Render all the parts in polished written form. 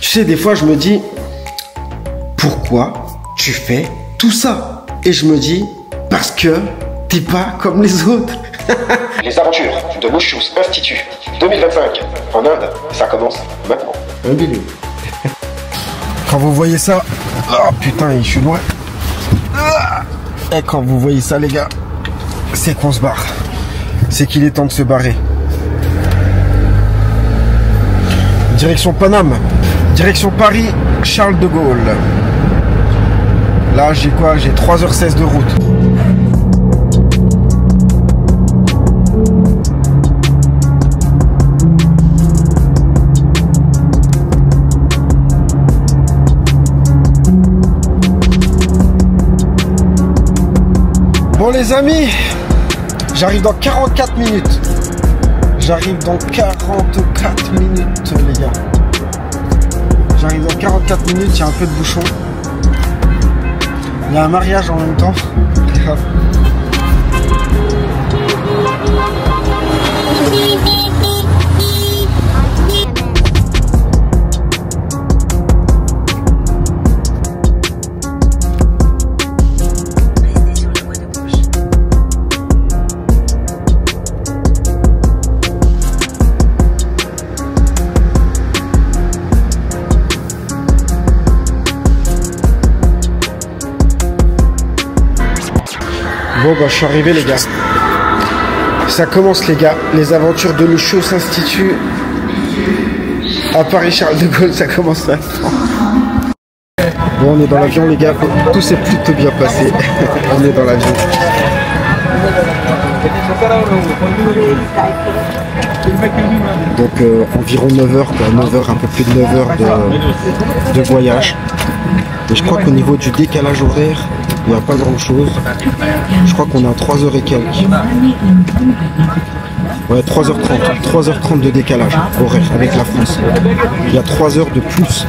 Tu sais, des fois, je me dis, pourquoi tu fais tout ça? Et je me dis, parce que t'es pas comme les autres. Les aventures de Lucius Institute 2025 en Inde, ça commence maintenant. Un billet. Quand vous voyez ça, oh putain, je suis loin. Et quand vous voyez ça, les gars, c'est qu'on se barre. C'est qu'il est temps de se barrer. Direction Paname, direction Paris, Charles de Gaulle. Là, j'ai quoi? J'ai 3h16 de route. Bon les amis, j'arrive dans 44 minutes. J'arrive dans 44 minutes les gars. J'arrive dans 44 minutes, il y a un peu de bouchon. Il y a un mariage en même temps. Bon bah je suis arrivé les gars. Ça commence les gars. Les aventures de Lucius Institute à Paris Charles de Gaulle, ça commence là. Bon on est dans l'avion les gars. Tout s'est plutôt bien passé. On est dans l'avion. Donc environ 9h quoi. 9h, un peu plus de 9h de voyage. Et je crois qu'au niveau du décalage horaire, il n'y a pas grand chose. Je crois qu'on a 3h et quelques. Ouais, 3h30 de décalage horaire avec la France. Il y a 3 heures de plus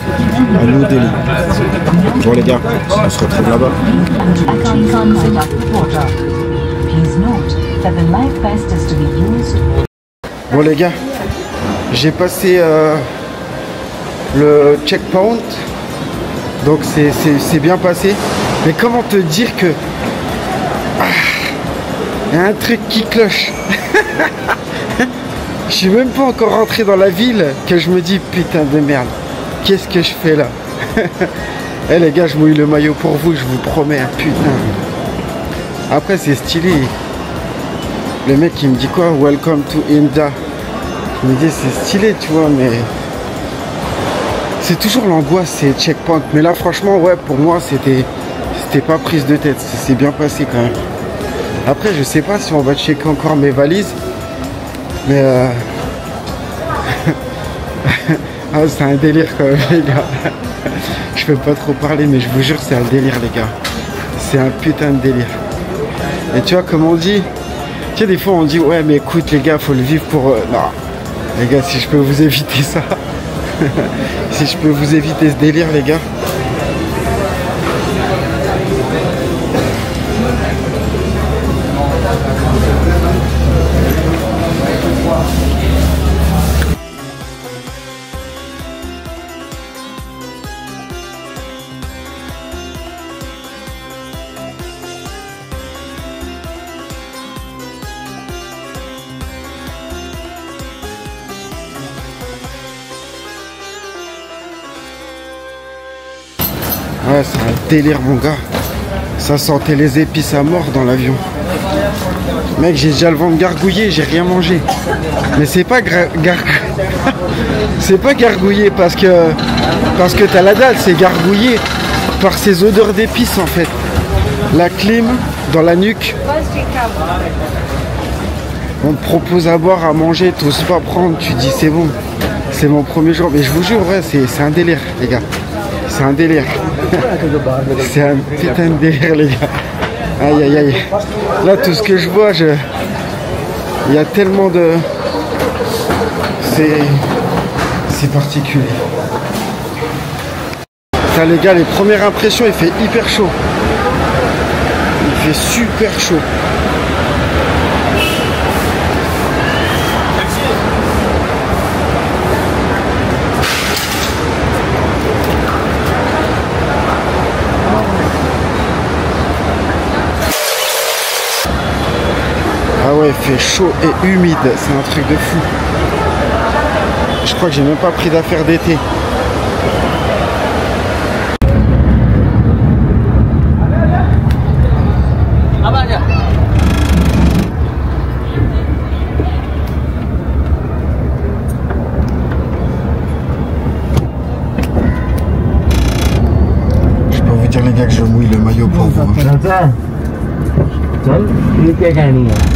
à New Delhi. Bon les gars, on se retrouve là-bas. Bon les gars, j'ai passé le checkpoint. Donc c'est bien passé. Mais comment te dire que... il y a un truc qui cloche. Je suis même pas encore rentré dans la ville que je me dis putain de merde. Qu'est-ce que je fais là? Eh les gars, je mouille le maillot pour vous, je vous promets, putain. Après c'est stylé. Le mec il me dit quoi? Welcome to India. Je me dis c'est stylé tu vois mais... C'est toujours l'angoisse ces checkpoints. Mais là franchement ouais pour moi c'était pas prise de tête. C'est bien passé quand même. Après je sais pas si on va checker encore mes valises. Mais ah, c'est un délire quand même les gars. Je peux pas trop parler mais je vous jure c'est un délire les gars. C'est un putain de délire. Et tu vois comme on dit. Tu sais des fois on dit ouais mais écoute les gars faut le vivre pour... Non les gars si je peux vous éviter ça. Si je peux vous éviter ce délire les gars. Ouais, c'est un délire mon gars. Ça sentait les épices à mort dans l'avion. Mec, j'ai déjà le ventre gargouillé, j'ai rien mangé. Mais c'est pas c'est pas gargouillé parce que t'as la dalle, c'est gargouillé par ces odeurs d'épices en fait. La clim dans la nuque. On te propose à boire, à manger, t'oses pas prendre, tu dis c'est bon. C'est mon premier jour. Mais je vous jure, ouais, c'est un délire les gars. C'est un délire. C'est un putain de délire les gars. Aïe aïe aïe. Là tout ce que je vois, il y a tellement de... C'est particulier. Ça les gars, les premières impressions, il fait hyper chaud. Il fait super chaud. ouais, il fait chaud et humide, c'est un truc de fou. Je crois que j'ai même pas pris d'affaires d'été. Je peux vous dire les gars que je mouille le maillot pour vous.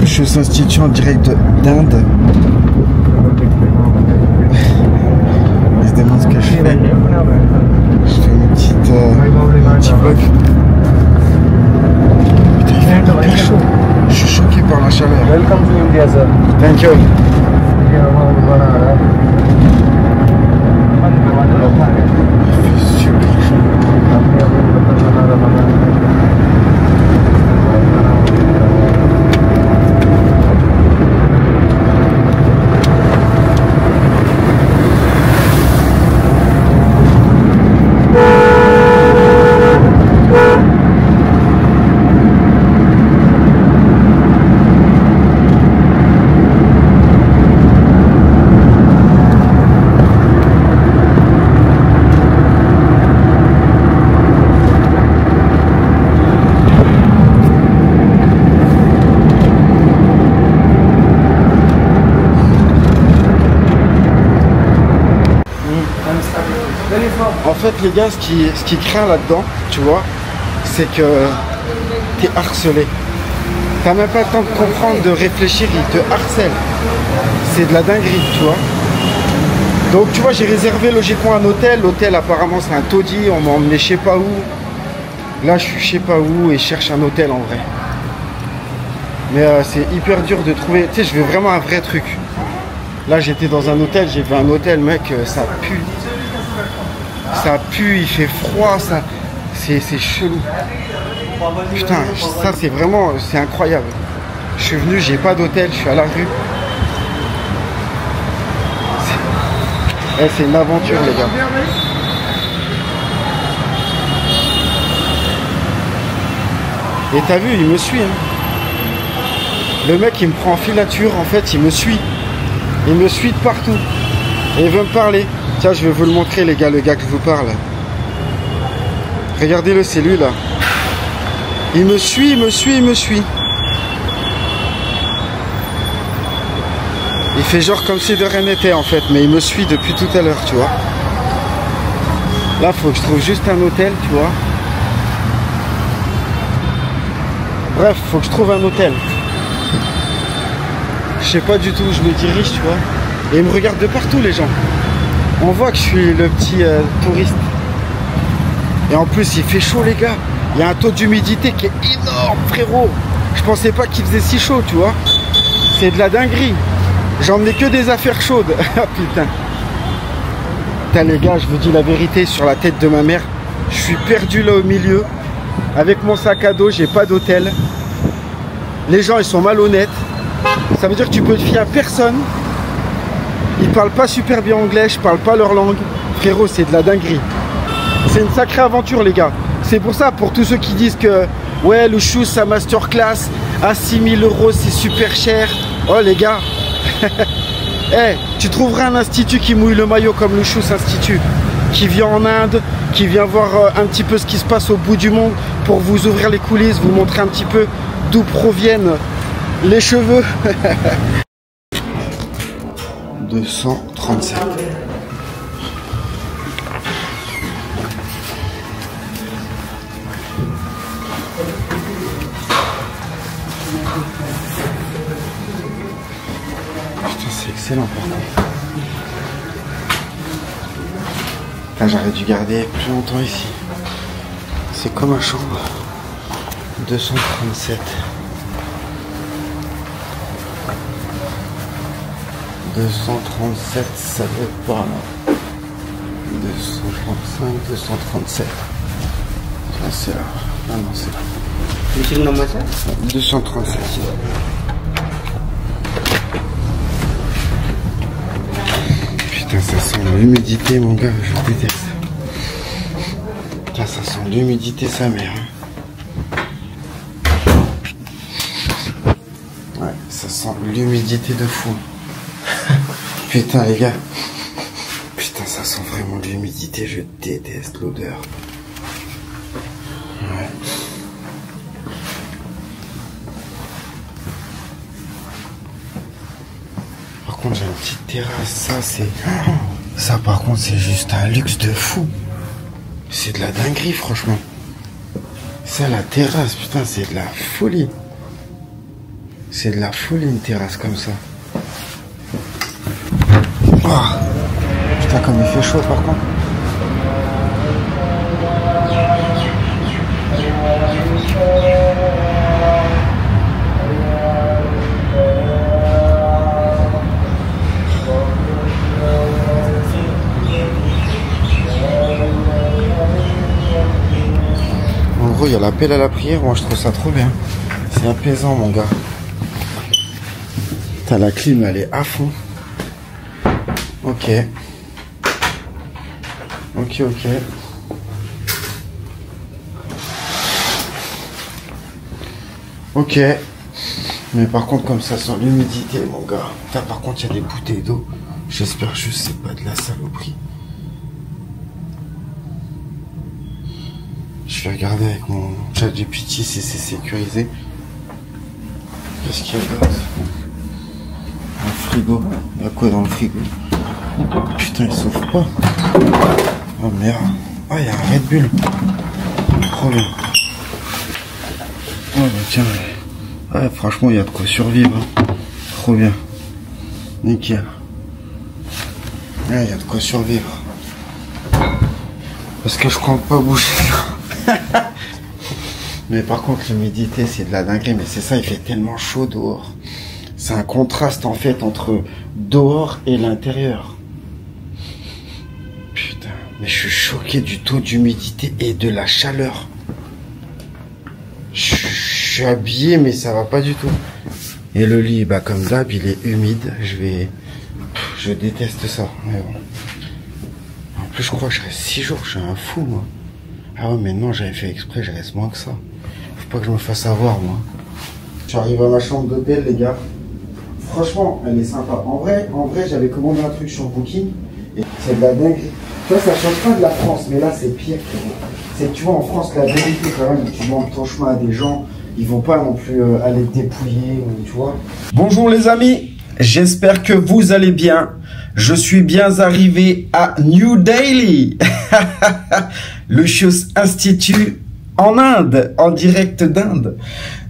Je suis institut en direct d'Inde. Ils se demandent ce que je fais. Je fais une petite, un petit vlog. Putain, il fait hyper chaud. Je suis choqué par la chaleur. Welcome to India, sir. Thank you. Il fait super chaud. En fait les gars, ce qui craint là-dedans, tu vois, c'est que t'es harcelé. T'as même pas le temps de comprendre, de réfléchir, il te harcèle. C'est de la dinguerie, tu vois. Donc tu vois, j'ai réservé logiquement un hôtel. L'hôtel apparemment c'est un taudis, on m'a emmené je sais pas où. Là je suis je sais pas où et je cherche un hôtel en vrai. Mais c'est hyper dur de trouver, tu sais, je veux vraiment un vrai truc. Là j'étais dans un hôtel, j'ai vu un hôtel mec, ça pue. Ça pue, il fait froid, ça, c'est chelou. Putain, ça c'est vraiment, c'est incroyable. Je suis venu, j'ai pas d'hôtel, je suis à la rue. C'est une aventure les gars. Et t'as vu, il me suit. Hein. Le mec il me prend en filature, en fait il me suit. Il me suit de partout. Et il veut me parler. Tiens, je vais vous le montrer les gars, le gars que je vous parle. Regardez-le, c'est lui là. Il me suit, il me suit, il me suit. Il fait genre comme si de rien n'était en fait, mais il me suit depuis tout à l'heure, tu vois. Là, faut que je trouve juste un hôtel, tu vois. Bref, faut que je trouve un hôtel. Je sais pas du tout où je me dirige, tu vois. Et ils me regardent de partout les gens. On voit que je suis le petit touriste. Et en plus il fait chaud les gars. Il y a un taux d'humidité qui est énorme frérot. Je pensais pas qu'il faisait si chaud, tu vois. C'est de la dinguerie. J'en ai que des affaires chaudes. Ah putain. Putain les gars, je vous dis la vérité, sur la tête de ma mère, je suis perdu là au milieu. Avec mon sac à dos, j'ai pas d'hôtel. Les gens ils sont malhonnêtes. Ça veut dire que tu peux te fier à personne. Ils parlent pas super bien anglais, je parle pas leur langue. Frérot, c'est de la dinguerie. C'est une sacrée aventure les gars. C'est pour ça, pour tous ceux qui disent que ouais, le chou, sa masterclass à 6 000 € c'est super cher. Oh les gars. Hey, tu trouveras un institut qui mouille le maillot comme le chou Institut, qui vient en Inde, qui vient voir un petit peu ce qui se passe au bout du monde pour vous ouvrir les coulisses, vous montrer un petit peu d'où proviennent les cheveux. 237. Putain, c'est excellent par contre. Là, j'aurais dû garder plus longtemps ici. C'est comme un chambre. 237. 237, ça veut pas là. 235, 237. Là c'est là. Ah non, c'est là. Monsieur le nom ça 237. Putain, ça sent l'humidité, mon gars, je déteste. Putain, ça sent l'humidité, sa mère. Ouais, ça ça sent l'humidité de fou. Putain, les gars. Putain, ça sent vraiment l'humidité. Je déteste l'odeur. Ouais. Par contre, j'ai une petite terrasse. Ça, c'est... Ça, par contre, c'est juste un luxe de fou. C'est de la dinguerie, franchement. Ça, la terrasse, putain, c'est de la folie. C'est de la folie, une terrasse comme ça. Oh. Putain, comme il fait chaud, par contre. En gros, il y a l'appel à la prière. Moi, je trouve ça trop bien. C'est apaisant, mon gars. Putain, la clim, elle est à fond. Ok. Ok. Ok. Mais par contre, comme ça sent l'humidité, mon gars. Putain, par contre, il y a des bouteilles d'eau. J'espère juste que c'est pas de la saloperie. Je vais regarder avec mon ChatGPT si c'est sécurisé. Qu'est-ce qu'il y a d'autre? Un frigo. Il y a quoi dans le frigo? Putain, il s'ouvre pas. Oh merde. Ah, il y a un Red Bull. Trop bien. Oh bah tiens. Ouais, franchement, il y a de quoi survivre. Trop bien. Nickel. Ouais, il y a de quoi survivre. Parce que je compte pas bouger. Mais par contre, l'humidité, c'est de la dinguerie. Mais c'est ça, il fait tellement chaud dehors. C'est un contraste, en fait, entre dehors et l'intérieur. Putain, mais je suis choqué du taux d'humidité et de la chaleur. Je suis habillé, mais ça va pas du tout. Et le lit, bah, comme d'hab, il est humide. Je déteste ça. Mais bon. En plus, je crois que je reste 6 jours. Je suis un fou, moi. Ah ouais, mais non, j'avais fait exprès, je reste moins que ça. Faut pas que je me fasse avoir, moi. J'arrive à ma chambre d'hôtel, les gars. Franchement, elle est sympa. En vrai, j'avais commandé un truc sur Booking. Et c'est de la dinguerie. Tu vois, ça change pas de la France, mais là, c'est pire, frérot. C'est que tu vois, en France, la vérité, quand même, tu demandes ton chemin à des gens, ils vont pas non plus aller te dépouiller, ou tu vois. Bonjour les amis, j'espère que vous allez bien. Je suis bien arrivé à New Delhi, le Lucius Institute en Inde, en direct d'Inde.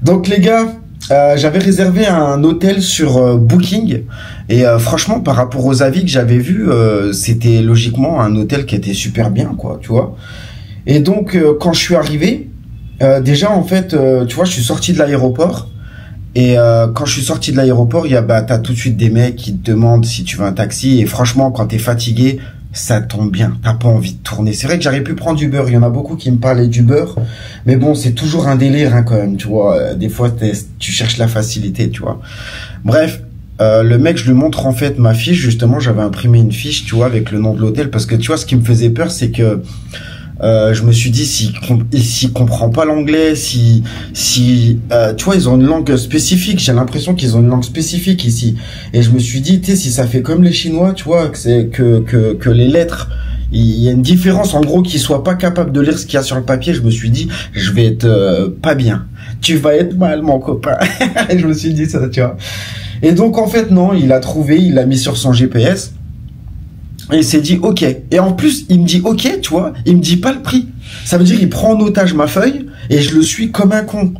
Donc les gars, j'avais réservé un hôtel sur Booking et franchement par rapport aux avis que j'avais vus, c'était logiquement un hôtel qui était super bien, quoi, tu vois. Et donc quand je suis arrivé, déjà en fait, tu vois, je suis sorti de l'aéroport. Et quand je suis sorti de l'aéroport, t'as tout de suite des mecs qui te demandent si tu veux un taxi. Et franchement, quand t'es fatigué, ça tombe bien. T'as pas envie de tourner. C'est vrai que j'aurais pu prendre Uber. Il y en a beaucoup qui me parlaient d'Uber. Mais bon, c'est toujours un délire, hein, quand même, tu vois. Des fois, tu cherches la facilité, tu vois. Bref, le mec, je lui montre en fait ma fiche. Justement, j'avais imprimé une fiche, tu vois, avec le nom de l'hôtel. Parce que tu vois, ce qui me faisait peur, c'est que je me suis dit, s'il comprend pas l'anglais, tu vois, ils ont une langue spécifique. J'ai l'impression qu'ils ont une langue spécifique ici. Et je me suis dit, tu sais, si ça fait comme les Chinois, tu vois, que les lettres, il y a une différence, en gros, qu'ils soient pas capables de lire ce qu'il y a sur le papier. Je me suis dit, je vais être pas bien. Tu vas être mal, mon copain. Et je me suis dit ça, tu vois. Et donc, en fait, non, il a trouvé, il l'a mis sur son GPS. Et il s'est dit ok. Et en plus, il me dit ok, tu vois, il me dit pas le prix. Ça veut dire il prend en otage ma feuille et je le suis comme un con.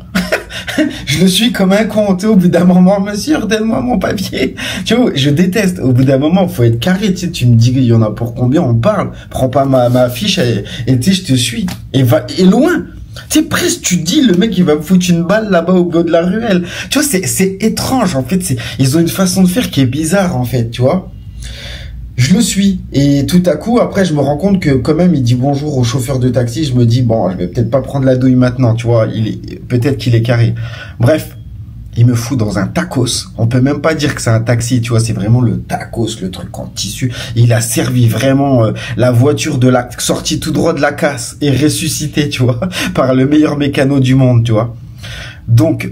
Je le suis comme un con. Tu sais, au bout d'un moment, monsieur, redonne-moi mon papier. Tu vois, je déteste. Au bout d'un moment, faut être carré. Tu sais, tu me dis qu'il y en a pour combien, on parle. Prends pas ma fiche et tu sais, je te suis. Et loin. Tu sais, presque, tu te dis, le mec, il va me foutre une balle là-bas au bout de la ruelle. Tu vois, c'est étrange, en fait. Ils ont une façon de faire qui est bizarre, en fait, tu vois. Je le suis. Et tout à coup, après, je me rends compte que quand même, il dit bonjour au chauffeur de taxi. Je me dis, bon, je vais peut-être pas prendre la douille maintenant, tu vois. Peut-être qu'il est carré. Bref, il me fout dans un tacos. On peut même pas dire que c'est un taxi, tu vois. C'est vraiment le tacos, le truc en tissu. Il a servi vraiment la voiture sortie tout droit de la casse et ressuscité, tu vois, par le meilleur mécano du monde, tu vois. Donc,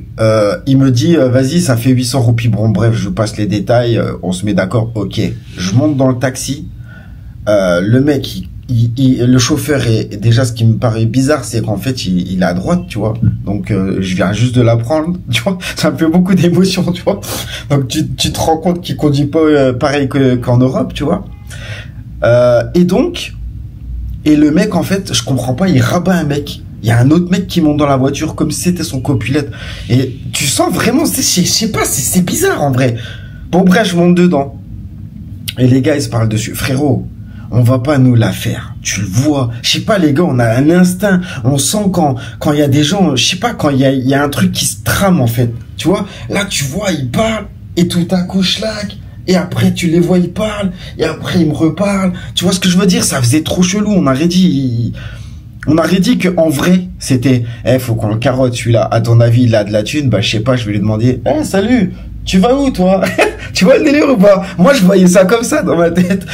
il me dit, vas-y, ça fait 800 roupies. Bon, bref, je vous passe les détails, on se met d'accord, ok. Je monte dans le taxi, le mec, le chauffeur est, déjà, ce qui me paraît bizarre, c'est qu'en fait, il est à droite, tu vois. Donc, je viens juste de l'apprendre, tu vois. Ça me fait beaucoup d'émotions, tu vois. Donc, tu te rends compte qu'il conduit pas pareil qu'en Europe, tu vois. Et donc, le mec, en fait, je comprends pas, il rabat un mec. Il y a un autre mec qui monte dans la voiture comme si c'était son copilote. Et tu sens vraiment, je sais pas, c'est bizarre en vrai. Bon bref, je monte dedans. Et les gars, ils se parlent dessus. Frérot, on va pas nous la faire. Tu le vois. Je sais pas les gars, on a un instinct. On sent quand il y a des gens, je sais pas, quand il y a un truc qui se trame en fait. Tu vois, là tu vois, ils parlent et tout à coup, schlag. Et après, tu les vois, ils parlent. Et après, ils me reparlent. Tu vois ce que je veux dire? Ça faisait trop chelou. On aurait dit que en vrai, c'était, faut qu'on le carotte, celui-là. À ton avis, il a de la thune. Bah, je sais pas, je vais lui demander, salut, tu vas où, toi? Tu vois le délire ou pas? Moi, je voyais ça comme ça dans ma tête.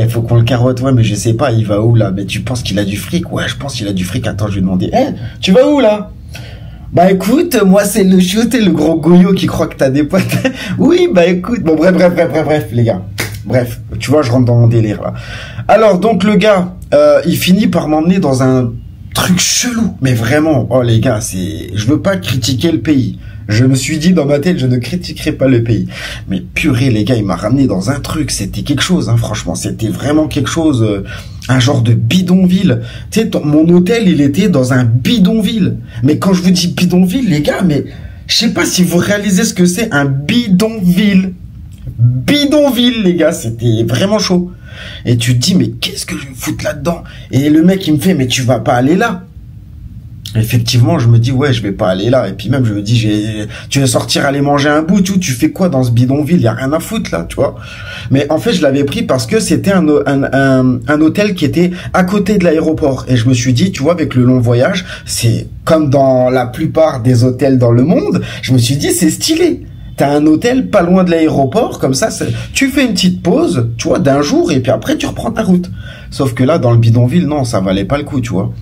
Faut qu'on le carotte, ouais, mais je sais pas, il va où, là? Mais tu penses qu'il a du fric? Ouais, je pense qu'il a du fric. Attends, je vais lui demander, tu vas où, là? Bah écoute, moi c'est le shoot et le gros goyot qui croit que t'as des potes. Oui, bah écoute, bon bref, les gars. Bref, tu vois, je rentre dans mon délire là. Alors donc le gars, il finit par m'emmener dans un truc chelou. Mais vraiment, oh les gars, je veux pas critiquer le pays. Je me suis dit dans ma tête, je ne critiquerai pas le pays. Mais purée, les gars, il m'a ramené dans un truc. C'était quelque chose, hein, franchement. C'était vraiment quelque chose, un genre de bidonville. Tu sais, mon hôtel, il était dans un bidonville. Mais quand je vous dis bidonville, les gars, mais je sais pas si vous réalisez ce que c'est un bidonville. Bidonville, les gars, c'était vraiment chaud. Et tu te dis, mais qu'est-ce que je vais me foutre là-dedans? Et le mec, il me fait, mais tu vas pas aller là. Effectivement, je me dis, ouais, je vais pas aller là. Et puis même, je me dis, tu veux sortir, aller manger un bout, tu fais quoi dans ce bidonville? Y a rien à foutre, là, tu vois. Mais en fait, je l'avais pris parce que c'était un hôtel qui était à côté de l'aéroport. Et je me suis dit, tu vois, avec le long voyage, c'est comme dans la plupart des hôtels dans le monde, je me suis dit, c'est stylé. T'as un hôtel pas loin de l'aéroport, comme ça, tu fais une petite pause, tu vois, d'un jour, et puis après, tu reprends ta route. Sauf que là, dans le bidonville, non, ça valait pas le coup, tu vois.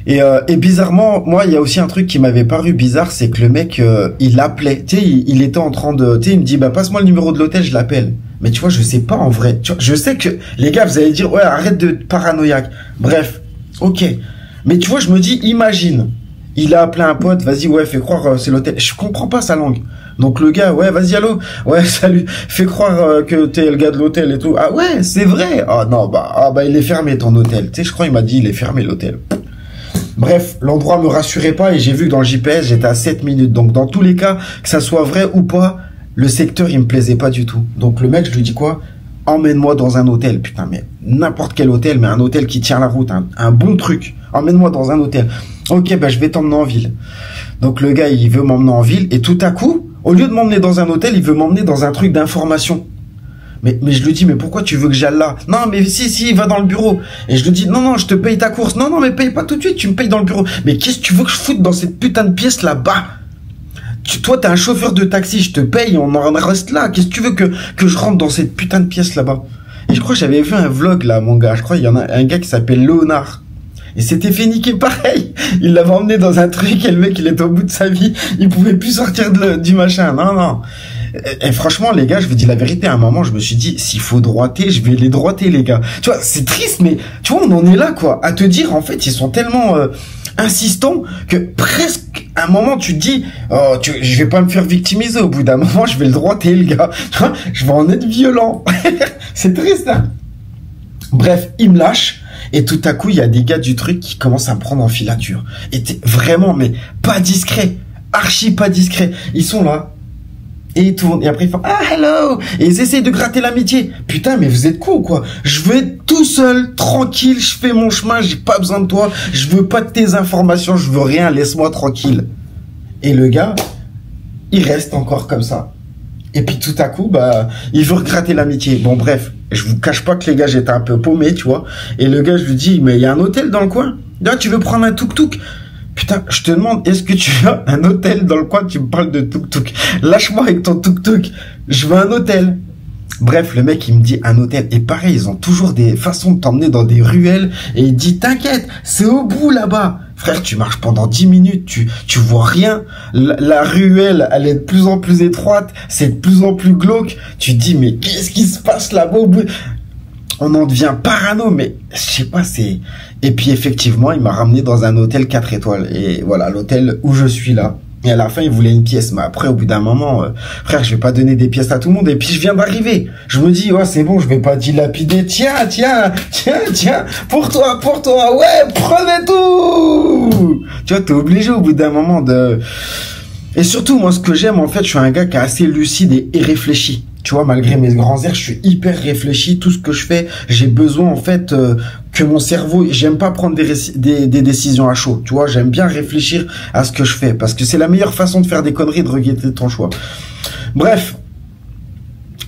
Et bizarrement, moi, il y a aussi un truc qui m'avait paru bizarre, c'est que le mec, il appelait, tu sais, il était en train de, tu sais, il me dit, bah, passe-moi le numéro de l'hôtel, je l'appelle. Mais tu vois, je sais pas en vrai. Tu vois, je sais que, les gars, vous allez dire, ouais, arrête de paranoïaque. Bref. Ok. Mais tu vois, je me dis, imagine. Il a appelé un pote, vas-y, ouais, fais croire, c'est l'hôtel. Je comprends pas sa langue. Donc le gars, ouais, vas-y, allô. Ouais, salut. Fais croire que t'es le gars de l'hôtel et tout. Ah ouais, c'est vrai. Ah non, bah, il est fermé ton hôtel. Tu sais, je crois, il m'a dit, il est fermé l'hôtel. Bref, l'endroit me rassurait pas et j'ai vu que dans le GPS, j'étais à 7 minutes. Donc, dans tous les cas, que ça soit vrai ou pas, le secteur, il me plaisait pas du tout. Donc, le mec, je lui dis quoi? Emmène-moi dans un hôtel. Putain, mais n'importe quel hôtel, mais un hôtel qui tient la route, un bon truc. Emmène-moi dans un hôtel. Ok, bah, je vais t'emmener en ville. Donc, le gars, il veut m'emmener en ville et tout à coup, au lieu de m'emmener dans un hôtel, il veut m'emmener dans un truc d'information. Mais je lui dis, mais pourquoi tu veux que j'aille là? Non, mais si, va dans le bureau. Et je lui dis, non, je te paye ta course. Non, mais paye pas tout de suite, tu me payes dans le bureau. Mais qu'est-ce que tu veux que je foute dans cette putain de pièce là-bas? Toi, t'es un chauffeur de taxi, je te paye, on en reste là. Qu'est-ce que tu veux que je rentre dans cette putain de pièce là-bas? Et je crois que j'avais vu un vlog là, mon gars. Je crois qu'il y en a un gars qui s'appelle Léonard. Et c'était fait niquer pareil. Il l'avait emmené dans un truc et le mec, il était au bout de sa vie. Il pouvait plus sortir du machin. Non. Et franchement, les gars, je vous dis la vérité, à un moment, je me suis dit, s'il faut droiter, je vais les droiter, les gars. Tu vois, c'est triste, mais tu vois, on en est là, quoi. À te dire, en fait, ils sont tellement insistants que presque, à un moment, tu te dis, oh, je vais pas me faire victimiser. Au bout d'un moment, je vais le droiter, le gars. Tu vois, je vais en être violent. C'est triste, hein. Bref, il me lâche. Et tout à coup, il y a des gars du truc qui commencent à me prendre en filature. Et vraiment, mais pas discret. Archi pas discret. Ils sont là. Et ils tournent, et après ils font, ah, hello! Et ils essayent de gratter l'amitié. Putain, mais vous êtes con, quoi. Je veux être tout seul, tranquille, je fais mon chemin, j'ai pas besoin de toi, je veux pas de tes informations, je veux rien, laisse-moi tranquille. Et le gars, il reste encore comme ça. Et puis tout à coup, bah, il veut gratter l'amitié. Bon, bref, je vous cache pas que les gars, j'étais un peu paumé, tu vois. Et le gars, je lui dis, mais il y a un hôtel dans le coin? Là, tu veux prendre un tuk-tuk? Putain, je te demande, est-ce que tu as un hôtel dans le coin? Tu me parles de tuk-tuk. Lâche-moi avec ton tuk-tuk. Je veux un hôtel. Bref, le mec, il me dit un hôtel. Et pareil, ils ont toujours des façons de t'emmener dans des ruelles. Et il dit, t'inquiète, c'est au bout là-bas. Frère, tu marches pendant 10 minutes, tu vois rien. La ruelle, elle est de plus en plus étroite. C'est de plus en plus glauque. Tu te dis, mais qu'est-ce qui se passe là-bas au bout? On en devient parano, mais je sais pas, c'est... Et puis effectivement, il m'a ramené dans un hôtel 4 étoiles. Et voilà, l'hôtel où je suis là. Et à la fin, il voulait une pièce. Mais après, au bout d'un moment, frère, je vais pas donner des pièces à tout le monde. Et puis, je viens d'arriver. Je me dis, ouais, c'est bon, je vais pas dilapider. Tiens, pour toi, ouais, prenez tout. Tu vois, t'es obligé au bout d'un moment de... Et surtout, moi, ce que j'aime, en fait, je suis un gars qui est assez lucide et réfléchi. Tu vois, malgré mes grands airs, je suis hyper réfléchi. Tout ce que je fais, j'ai besoin, en fait, que mon cerveau... J'aime pas prendre des décisions à chaud. Tu vois, j'aime bien réfléchir à ce que je fais. Parce que c'est la meilleure façon de faire des conneries, de regretter ton choix. Bref,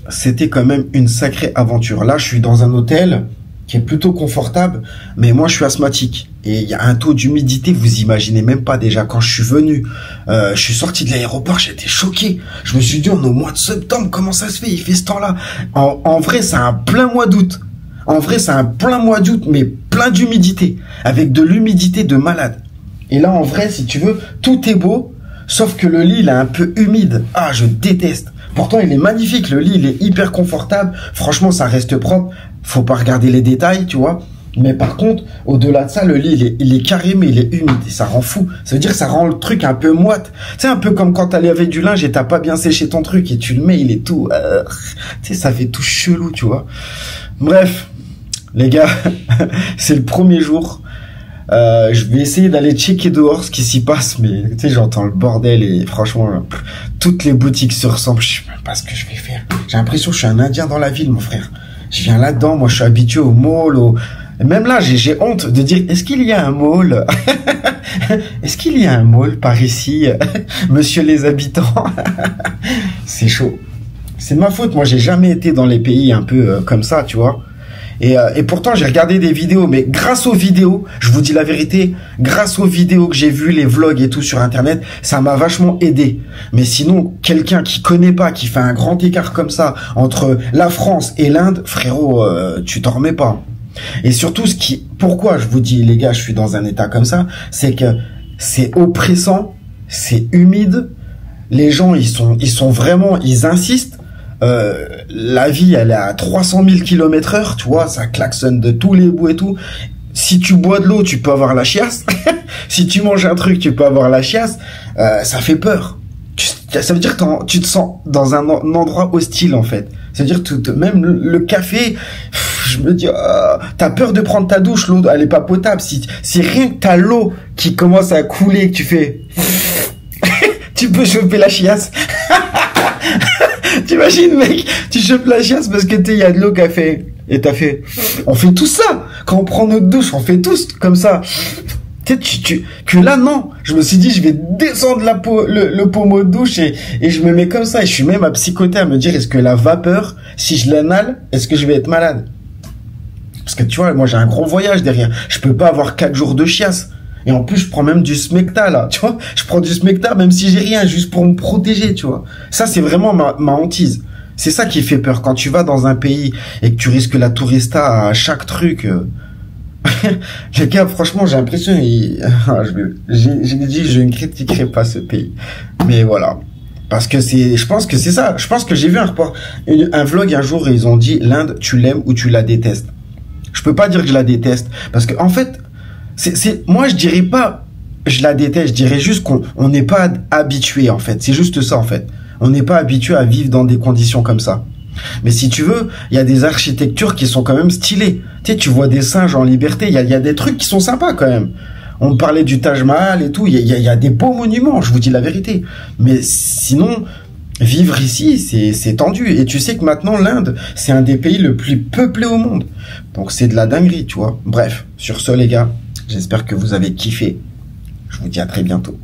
c'était quand même une sacrée aventure. Là, je suis dans un hôtel qui est plutôt confortable, mais moi, je suis asthmatique. Et il y a un taux d'humidité, vous imaginez même pas déjà. Quand je suis venu, je suis sorti de l'aéroport, j'étais choqué. Je me suis dit, on est au mois de septembre, comment ça se fait? Il fait ce temps-là. En vrai, c'est un plein mois d'août. En vrai, c'est un plein mois d'août, mais plein d'humidité. Avec de l'humidité de malade. Et là, en vrai, si tu veux, tout est beau, sauf que le lit, il est un peu humide. Ah, je déteste. Pourtant, il est magnifique. Le lit, il est hyper confortable. Franchement, ça reste propre. Faut pas regarder les détails, tu vois. Mais par contre, au-delà de ça, le lit, il est carré, mais il est humide. Et ça rend fou. Ça veut dire que ça rend le truc un peu moite. Tu sais, un peu comme quand t'allais avec du linge et t'as pas bien séché ton truc et tu le mets, il est tout... tu sais, ça fait tout chelou, tu vois. Bref, les gars, c'est le premier jour. Je vais essayer d'aller checker dehors ce qui s'y passe, mais tu sais, j'entends le bordel et franchement, toutes les boutiques se ressemblent. Je sais même pas ce que je vais faire. J'ai l'impression que je suis un Indien dans la ville, mon frère. Je viens là-dedans, moi je suis habitué au mall, même là j'ai honte de dire, est-ce qu'il y a un mall? Est-ce qu'il y a un mall par ici, monsieur les habitants? C'est chaud. C'est de ma faute, moi j'ai jamais été dans les pays un peu comme ça, tu vois. Et pourtant j'ai regardé des vidéos, mais grâce aux vidéos, je vous dis la vérité, grâce aux vidéos que j'ai vues, les vlogs et tout sur internet, ça m'a vachement aidé. Mais sinon, quelqu'un qui connaît pas, qui fait un grand écart comme ça entre la France et l'Inde, frérot, tu t'en remets pas. Et surtout, pourquoi je vous dis les gars, je suis dans un état comme ça, c'est que c'est oppressant, c'est humide, les gens ils sont vraiment, ils insistent. La vie elle est à 300 000 km/h, tu vois, ça klaxonne de tous les bouts et tout. Si tu bois de l'eau, tu peux avoir la chiasse. Si tu manges un truc, tu peux avoir la chiasse. Ça fait peur. Ça veut dire que tu te sens dans un endroit hostile en fait. Ça veut dire que même le café, je me dis, t'as peur de prendre ta douche, l'eau elle est pas potable. Si rien que t'as l'eau qui commence à couler, que tu fais, tu peux choper la chiasse. T'imagines, mec, tu chopes la chiasse parce que il y a de l'eau qu'a fait, et t'as fait, on fait tout ça, quand on prend notre douche, on fait tous comme ça. Que là, non, je me suis dit, je vais descendre le pommeau de douche et je me mets comme ça, et je suis même à psychoter à me dire, est-ce que la vapeur, si je l'inhale, est-ce que je vais être malade? Parce que tu vois, moi j'ai un gros voyage derrière, je peux pas avoir 4 jours de chiasse. Et en plus, je prends même du Smecta, là, tu vois. Je prends du Smecta, même si j'ai rien, juste pour me protéger, tu vois. Ça, c'est vraiment ma hantise. C'est ça qui fait peur. Quand tu vas dans un pays et que tu risques la tourista à chaque truc. Les gars, franchement, j'ai l'impression... J'ai dit, je ne critiquerai pas ce pays. Mais voilà. Parce que je pense que c'est ça. Je pense que j'ai vu un vlog un jour et ils ont dit, l'Inde, tu l'aimes ou tu la détestes. Je peux pas dire que je la déteste. Parce que, en fait... moi je dirais pas je la déteste, je dirais juste qu'on n'est pas habitué en fait, c'est juste ça en fait, on n'est pas habitué à vivre dans des conditions comme ça. Mais si tu veux, il y a des architectures qui sont quand même stylées, tu vois des singes en liberté, il y a des trucs qui sont sympas quand même. On me parlait du Taj Mahal et tout, il y a des beaux monuments, je vous dis la vérité. Mais sinon, vivre ici, c'est tendu. Et tu sais que maintenant, l'Inde, c'est un des pays le plus peuplé au monde. Donc c'est de la dinguerie, tu vois. Bref, sur ce les gars, j'espère que vous avez kiffé. Je vous dis à très bientôt.